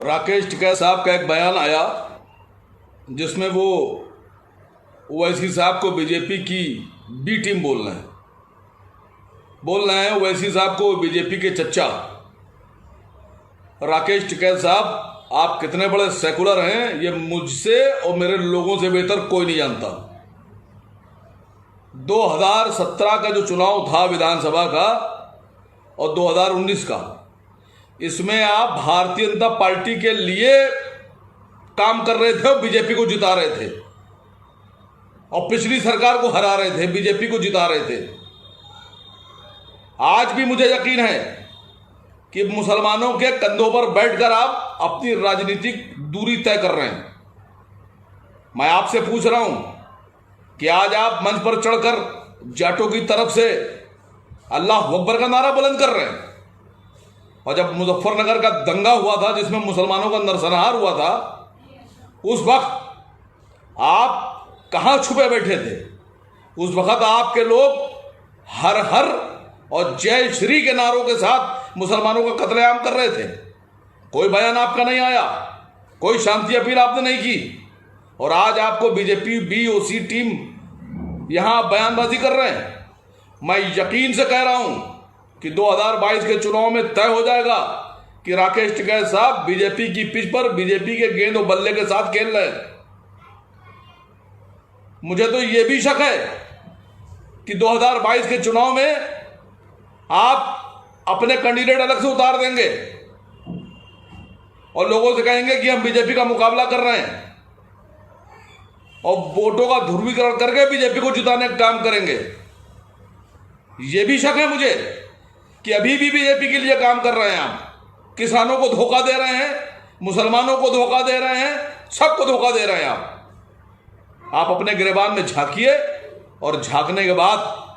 राकेश टिकैत साहब का एक बयान आया जिसमें वो ओवैसी साहब को बीजेपी की बी टीम बोल रहे हैं ओवैसी साहब को बीजेपी के चच्चा। राकेश टिकैत साहब, आप कितने बड़े सेकुलर हैं ये मुझसे और मेरे लोगों से बेहतर कोई नहीं जानता। 2017 का जो चुनाव था विधानसभा का और 2019 का, इसमें आप भारतीय जनता पार्टी के लिए काम कर रहे थे और बीजेपी को जिता रहे थे और पिछली सरकार को हरा रहे थे, बीजेपी को जिता रहे थे। आज भी मुझे यकीन है कि मुसलमानों के कंधों पर बैठकर आप अपनी राजनीतिक दूरी तय कर रहे हैं। मैं आपसे पूछ रहा हूं कि आज आप मंच पर चढ़कर जाटों की तरफ से अल्लाह अकबर का नारा बुलंद कर रहे हैं, और जब मुजफ्फरनगर का दंगा हुआ था जिसमें मुसलमानों का नरसंहार हुआ था, उस वक्त आप कहां छुपे बैठे थे? उस वक्त आपके लोग हर हर और जय श्री के नारों के साथ मुसलमानों का कत्लेआम कर रहे थे। कोई बयान आपका नहीं आया, कोई शांति अपील आपने नहीं की, और आज आपको बीजेपी बीओसी टीम यहां बयानबाजी कर रहे हैं। मैं यकीन से कह रहा हूं कि 2022 के चुनाव में तय हो जाएगा कि राकेश टिकैत साहब बीजेपी की पिच पर बीजेपी के गेंद और बल्ले के साथ खेल रहे हैं। मुझे तो यह भी शक है कि 2022 के चुनाव में आप अपने कैंडिडेट अलग से उतार देंगे और लोगों से कहेंगे कि हम बीजेपी का मुकाबला कर रहे हैं और वोटों का ध्रुवीकरण करके बीजेपी को जिताने का काम करेंगे। यह भी शक है मुझे कि अभी भी बीजेपी के लिए काम कर रहे हैं आप। किसानों को धोखा दे रहे हैं, मुसलमानों को धोखा दे रहे हैं, सबको धोखा दे रहे हैं आप अपने गिरेबान में झांकिए और झांकने के बाद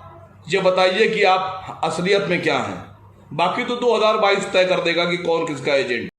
ये बताइए कि आप असलियत में क्या हैं। बाकी तो 2022 तय कर देगा कि कौन किसका एजेंट।